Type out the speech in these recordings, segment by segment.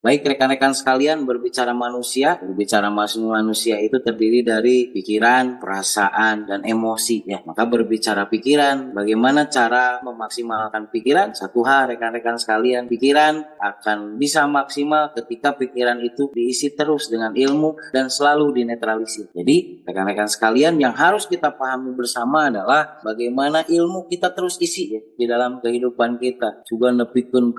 Baik rekan-rekan sekalian, berbicara manusia itu terdiri dari pikiran, perasaan, dan emosi ya. Maka berbicara pikiran, bagaimana cara memaksimalkan pikiran? Satu hal rekan-rekan sekalian, pikiran akan bisa maksimal ketika pikiran itu diisi terus dengan ilmu dan selalu dinetralisir. Jadi rekan-rekan sekalian, yang harus kita pahami bersama adalah bagaimana ilmu kita terus isi ya di dalam kehidupan kita. Juga nepikun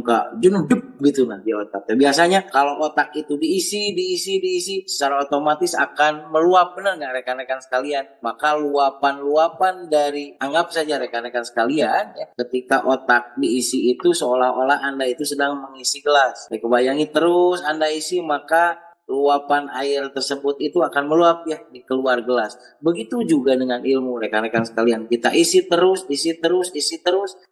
kak jenuh gitu nah di otak. Biasanya kalau otak itu diisi secara otomatis akan meluap, benar nggak rekan-rekan sekalian? Maka luapan dari, anggap saja rekan-rekan sekalian ya, ketika otak diisi itu seolah-olah Anda itu sedang mengisi gelas. Kebayangi terus Anda isi, maka luapan air tersebut itu akan meluap ya di keluar gelas. Begitu juga dengan ilmu rekan-rekan sekalian, kita isi terus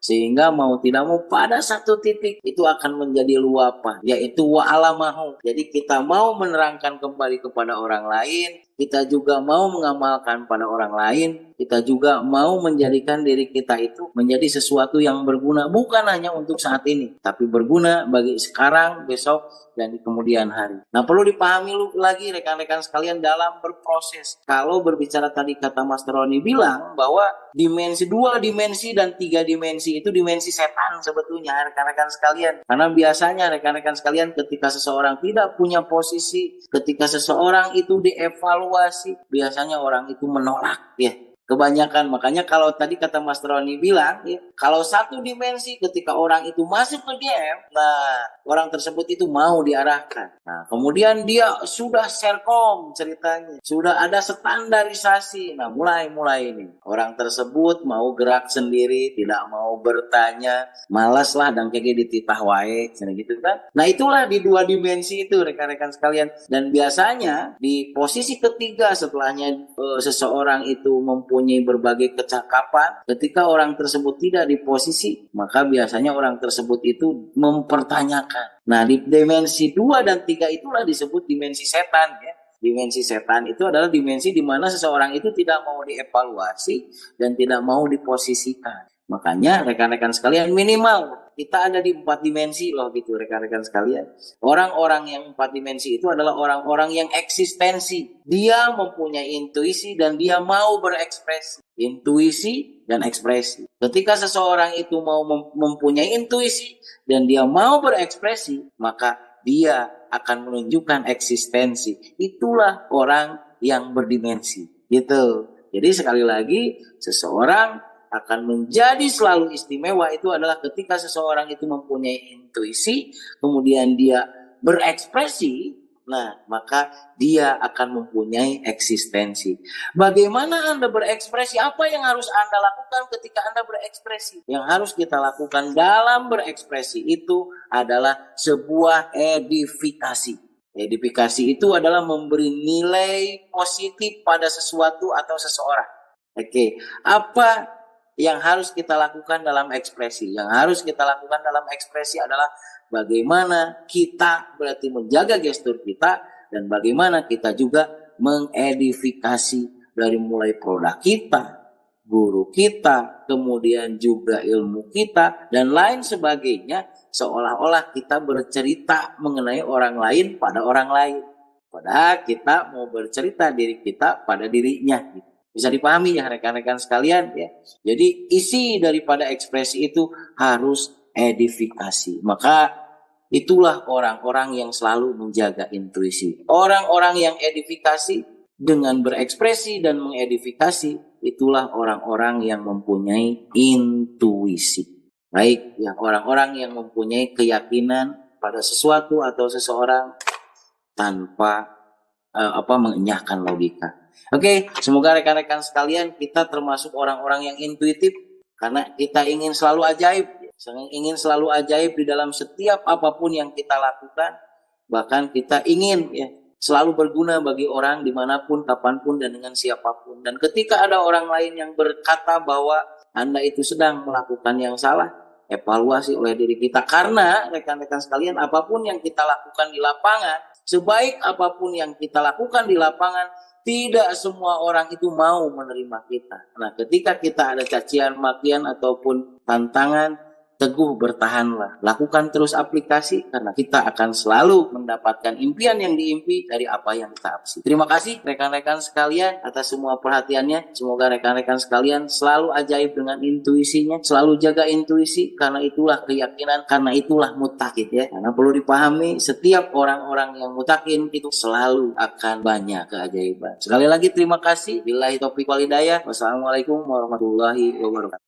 sehingga mau tidak mau pada satu titik itu akan menjadi luapan, yaitu wa'alamahu. Jadi kita mau menerangkan kembali kepada orang lain, kita juga mau mengamalkan pada orang lain, kita juga mau menjadikan diri kita itu menjadi sesuatu yang berguna, bukan hanya untuk saat ini, tapi berguna bagi sekarang, besok, dan di kemudian hari. Nah, perlu dipahami lagi rekan-rekan sekalian dalam berproses. Kalau berbicara tadi kata Mas Roni bilang bahwa dimensi 2 dimensi dan 3 dimensi itu dimensi setan sebetulnya rekan-rekan sekalian. Karena biasanya rekan-rekan sekalian ketika seseorang tidak punya posisi, ketika seseorang itu dievaluasi, biasanya orang itu menolak ya. Kebanyakan, makanya kalau tadi kata Mas Roni bilang ya, kalau satu dimensi ketika orang itu masuk ke game, nah orang tersebut itu mau diarahkan. Nah kemudian dia sudah serkom ceritanya, sudah ada standarisasi. Nah mulai ini orang tersebut mau gerak sendiri, tidak mau bertanya, malas lah dan kayak dititah wae, gitu kan. Nah itulah di 2 dimensi itu rekan-rekan sekalian. Dan biasanya di posisi ketiga setelahnya seseorang itu mempunyai berbagai kecakapan, ketika orang tersebut tidak di posisi, maka biasanya orang tersebut itu mempertanyakan. Nah di dimensi 2 dan 3 itulah disebut dimensi setan ya. Dimensi setan itu adalah dimensi di mana seseorang itu tidak mau dievaluasi dan tidak mau diposisikan. Makanya rekan-rekan sekalian, minimal kita ada di 4 dimensi loh gitu rekan-rekan sekalian. Orang-orang yang 4 dimensi itu adalah orang-orang yang eksistensi. Dia mempunyai intuisi dan dia mau berekspresi. Intuisi dan ekspresi. Ketika seseorang itu mau mempunyai intuisi dan dia mau berekspresi, maka dia akan menunjukkan eksistensi. Itulah orang yang berdimensi gitu. Jadi sekali lagi, seseorang akan menjadi selalu istimewa itu adalah ketika seseorang itu mempunyai intuisi, kemudian dia berekspresi, nah maka dia akan mempunyai eksistensi. Bagaimana Anda berekspresi? Apa yang harus Anda lakukan ketika Anda berekspresi? Yang harus kita lakukan dalam berekspresi itu adalah sebuah edifikasi. Edifikasi itu adalah memberi nilai positif pada sesuatu atau seseorang. Oke, apa yang harus kita lakukan dalam ekspresi? Yang harus kita lakukan dalam ekspresi adalah bagaimana kita berarti menjaga gestur kita dan bagaimana kita juga mengedifikasi dari mulai produk kita, guru kita, kemudian juga ilmu kita dan lain sebagainya, seolah-olah kita bercerita mengenai orang lain pada orang lain. Padahal kita mau bercerita diri kita pada dirinya gitu. Bisa dipahami ya rekan-rekan sekalian ya. Jadi isi daripada ekspresi itu harus edifikasi. Maka itulah orang-orang yang selalu menjaga intuisi. Orang-orang yang edifikasi dengan berekspresi dan mengedifikasi, itulah orang-orang yang mempunyai intuisi. Baik ya, orang-orang yang mempunyai keyakinan pada sesuatu atau seseorang tanpa mengenyahkan logika. Oke, semoga rekan-rekan sekalian kita termasuk orang-orang yang intuitif karena kita ingin selalu ajaib, ingin selalu ajaib di dalam setiap apapun yang kita lakukan. Bahkan kita ingin ya selalu berguna bagi orang dimanapun, kapanpun, dan dengan siapapun. Dan ketika ada orang lain yang berkata bahwa Anda itu sedang melakukan yang salah, evaluasi oleh diri kita. Karena rekan-rekan sekalian, apapun yang kita lakukan di lapangan, sebaik apapun yang kita lakukan di lapangan, tidak semua orang itu mau menerima kita. Nah, ketika kita ada cacian, makian, ataupun tantangan, teguh bertahanlah. Lakukan terus aplikasi karena kita akan selalu mendapatkan impian yang diimpi dari apa yang kita apsi. Terima kasih rekan-rekan sekalian atas semua perhatiannya. Semoga rekan-rekan sekalian selalu ajaib dengan intuisinya, selalu jaga intuisi karena itulah keyakinan, karena itulah mutakid ya. Karena perlu dipahami setiap orang-orang yang mutakin itu selalu akan banyak keajaiban. Sekali lagi terima kasih. Billahi taufiq wal hidayah. Wassalamualaikum warahmatullahi wabarakatuh.